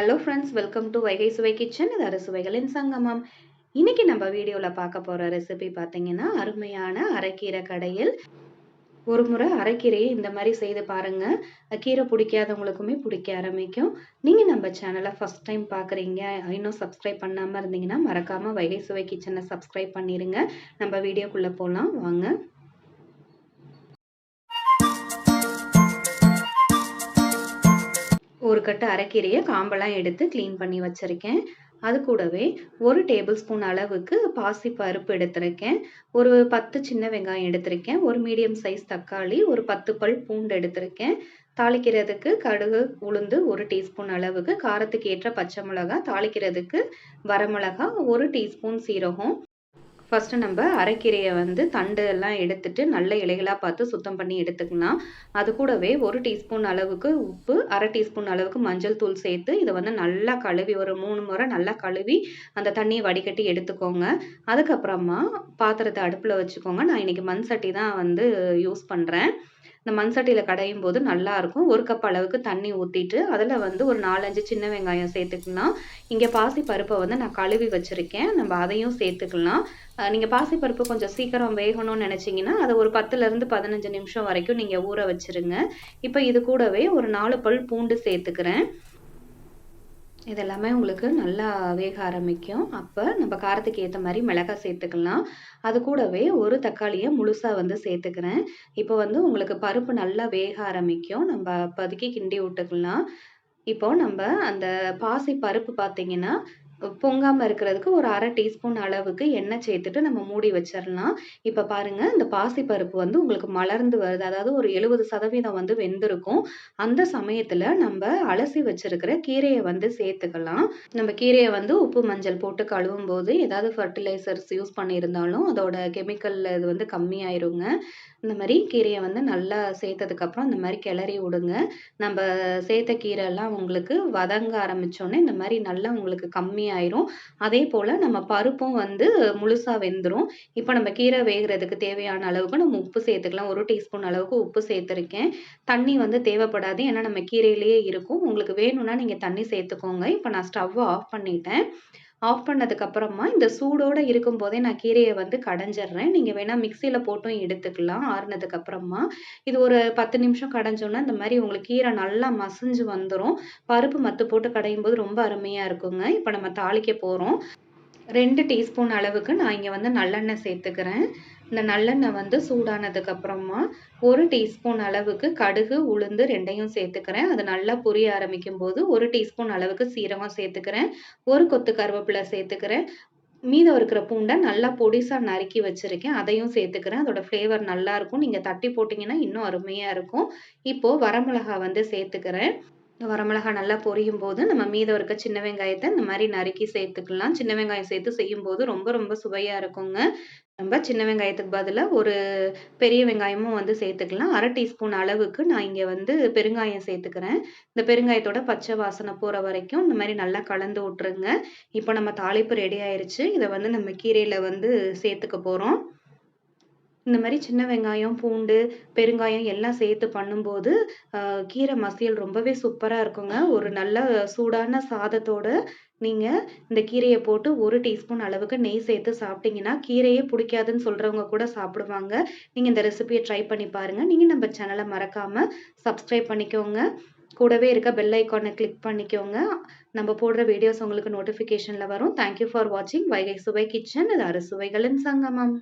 Hello friends, welcome to Vaigai suvai kitchen. இது அறுசுவைகளின் சங்கமம். இன்னைக்கு நம்ம வீடியோல பார்க்க போற ரெசிபி பாத்தீங்கன்னா அருமையான அரைக்கீரை கடையில். ஒரு முறை அரைக்கீரையை இந்த மாதிரி செய்து பாருங்க. கீரை பிடிக்காதவங்களுக்குமே பிடிக்க ஆரம்பிக்கும். நீங்க நம்ம சேனலை ஃபர்ஸ்ட் டைம் பாக்குறீங்க, இன்னும் சப்ஸ்கிரைப் பண்ணாம இருந்தீங்கன்னா மறக்காம வைகை சுவை கிச்சனை சப்ஸ்கிரைப் பண்ணிருங்க. நம்ம வீடியோக்குள்ள போலாம் வாங்க. ஒரு கட்டு அரைக்கீரையை காம்பெல்லாம் எடுத்து க்ளீன் பண்ணி வச்சிருக்கேன். அது கூடவே 1 டேபிள் ஸ்பூன் அளவுக்கு பாசி பருப்பு எடுத்திருக்கேன். ஒரு 10 சின்ன வெங்காயம் எடுத்திருக்கேன். ஒரு மீடியம் சைஸ் தக்காளி, ஒரு 10 பல் பூண்டு எடுத்திருக்கேன். தாளிக்கிறதுக்கு கடுகு, உளுந்து 1 டீஸ்பூன் அளவுக்கு, காரத்துக்கு ஏற்ற பச்சை மிளகாய், தாளிக்கிறதுக்கு வரமிளகாய், 1 டீஸ்பூன் சீரகம். ஃபர்ஸ்ட் நம்ம அரைக்கீரையை தண்டு எல்லாம் எடுத்துட்டு நல்ல இலைகளா பார்த்து சுத்தம் பண்ணி எடுத்துக்கலாம். அது கூடவே 1 டீஸ்பூன் அளவுக்கு உப்பு, 1/2 டீஸ்பூன் அளவுக்கு மஞ்சள் தூள் சேர்த்து இதை நல்லா கழுவி ஒரு 3 முறை நல்லா கழுவி அந்த தண்ணியை வடிகட்டி எடுத்துக்கோங்க. அதுக்கப்புறமா பாத்திரத்தை அடுப்புல வச்சுக்கோங்க. நான் இன்னைக்கு மண் சட்டி தான் யூஸ் பண்றேன். இந்த மண் சட்டியில கடையும் போது நல்லா இருக்கும். 1 கப் அளவுக்கு தண்ணி ஊத்திட்டு அதுல ஒரு 4-5 சின்ன வெங்காயம் சேர்த்துக்கலாம். இங்க பாசி பருப்பை நான் கழுவி வச்சிருக்கேன். நம்ம அதையும் சேர்த்துக்கலாம். நீங்க பாசி பருப்பு கொஞ்சம் சீக்கிரம் வேகணும்னு நினைச்சீங்கன்னா அதை ஒரு 10ல இருந்து 15 நிமிஷம் வரைக்கும் நீங்க ஊற வச்சிருங்க. இப்போ இது கூடவே ஒரு 4 பல் பூண்டு சேர்த்துக்கிறேன். இதெல்லாமே உங்களுக்கு நல்லா வேக ஆரம்பிக்கும். அப்போ நம்ம காரத்துக்கு ஏற்ற மாதிரி மிளகாய் சேர்த்துக்கலாம். அது கூடவே ஒரு தக்காளியை முழுசா சேர்த்துக்கிறேன். இப்போ உங்களுக்கு பருப்பு நல்லா வேக ஆரம்பிக்கும். நம்ம அப்போதைக்கு கிண்டி விட்டுக்கலாம். இப்போ நம்ம அந்த பாசி பருப்பு பார்த்தீங்கன்னா பொங்காம இருக்கிறதுக்கு ஒரு 1/2 டீஸ்பூன் அளவுக்கு எண்ணெய் சேர்த்துட்டு நம்ம மூடி வச்சிடலாம். இப்ப பாருங்க இந்த பாசி பருப்பு உங்களுக்கு மலர்ந்து வருது. அதாவது ஒரு 70% வெந்திருக்கும். அந்த சமயத்துல நம்ம அலசி வச்சிருக்கிற கீரையை சேர்த்துக்கலாம். நம்ம கீரையை உப்பு மஞ்சள் போட்டு கழுவும் போது ஏதாவது ஃபர்டிலைசர்ஸ் யூஸ் பண்ணியிருந்தாலும் அதோட கெமிக்கல் இது கம்மியாயிருங்க. இந்த மாதிரி கீரையை நல்லா சேர்த்ததுக்கு அப்புறம் இந்த மாதிரி கிளறி விடுங்க. நம்ம சேர்த்த கீரை எல்லாம் உங்களுக்கு வதங்க ஆரம்பிச்சோன்னே இந்த மாதிரி நல்லா உங்களுக்கு கம்மியாயிரும். அதே போல நம்ம பருப்பும் முழுசா வெந்துரும். இப்போ நம்ம கீரை வேகிறதுக்கு தேவையான அளவுக்கு நம்ம உப்பு சேர்த்துக்கலாம். 1 டீஸ்பூன் அளவுக்கு உப்பு சேர்த்திருக்கேன். தண்ணி தேவைப்படாது. ஏன்னா நம்ம கீரையிலேயே இருக்கும். உங்களுக்கு வேணும்னா நீங்க தண்ணி சேர்த்துக்கோங்க. இப்போ நான் ஸ்டவ் ஆஃப் பண்ணிட்டேன். ஆஃப் பண்ணதுக்கு அப்புறமா இந்த சூடோட இருக்கும் போதே நான் கீரையை கடைஞ்சிடுறேன். நீங்க வேணா மிக்சியில போட்டும் எடுத்துக்கலாம் ஆறுனதுக்கு அப்புறமா. இது ஒரு 10 நிமிஷம் கடைஞ்சோன்னா இந்த மாதிரி உங்களுக்கு கீரை நல்லா மசிஞ்சு வந்துரும். பருப்பு மத்து போட்டு கடையும் போது ரொம்ப அருமையா இருக்குங்க. இப்போ நம்ம தாளிக்க போறோம். 2 டீஸ்பூன் அளவுக்கு நான் இங்க நல்லெண்ணெய் சேர்த்துக்கிறேன். இந்த நல்லெண்ணெய் சூடானதுக்கு அப்புறமா 1 டீஸ்பூன் அளவுக்கு கடுகு, உளுந்து 2யும் சேர்த்துக்கிறேன். அது நல்லா பொரிய ஆரம்பிக்கும் போது 1 டீஸ்பூன் அளவுக்கு சீரகம் சேர்த்துக்கிறேன். 1 கொத்து கருவேப்பிலை சேர்த்துக்கிறேன். மீதம் இருக்கிற பூண்டை நல்லா பொடிசா நறுக்கி வச்சிருக்கேன். அதையும் சேர்த்துக்கிறேன். அதோட ஃப்ளேவர் நல்லா இருக்கும். நீங்க தட்டி போட்டீங்கன்னா இன்னும் அருமையா இருக்கும். இப்போ வரமிளகாய் சேர்த்துக்கிறேன். வரமிளகாய் நல்லா பொரியும் போது நம்ம மீதம் இருக்க சின்ன வெங்காயத்தை இந்த மாதிரி நறுக்கி சேர்த்துக்கலாம். சின்ன வெங்காயம் சேர்த்து செய்யும் போது ரொம்ப ரொம்ப சுவையா இருக்குங்க. நம்ம சின்ன வெங்காயத்துக்கு பதிலா ஒரு பெரிய வெங்காயமும் சேர்த்துக்கலாம். 1/2 டீஸ்பூன் அளவுக்கு நான் இங்க பெருங்காயம் சேர்த்துக்கிறேன். இந்த பெருங்காயத்தோட பச்சை வாசனை போற வரைக்கும் இந்த மாதிரி நல்லா கலந்து விட்டுருங்க. இப்போ நம்ம தாளிப்பு ரெடி ஆயிருச்சு. இதை நம்ம கீரையில சேர்த்துக்க போறோம். இந்த மாதிரி சின்ன வெங்காயம், பூண்டு, பெருங்காயம் எல்லாம் சேர்த்து பண்ணும்போது கீரை மசியல் ரொம்பவே சூப்பரா இருக்குங்க. ஒரு நல்ல சூடான சாதத்தோட நீங்க இந்த கீரையை போட்டு 1 டீஸ்பூன் அளவுக்கு நெய் சேர்த்து சாப்பிட்டீங்கன்னா கீரையே பிடிக்காதுன்னு சொல்றவங்க கூட சாப்பிடுவாங்க. நீங்க இந்த ரெசிபியை ட்ரை பண்ணி பாருங்க. நீங்க நம்ம சேனலை மறக்காம சப்ஸ்கிரைப் பண்ணிக்கோங்க. கூடவே இருக்க பெல் ஐக்கானை கிளிக் பண்ணிக்கோங்க. நம்ம போடுற வீடியோஸ் உங்களுக்கு நோட்டிஃபிகேஷன்ல வரும். தேங்க்யூ ஃபார் வாட்சிங் வைகை சுவை கிச்சன். இது அறுசுவைகளின் சங்கமம்.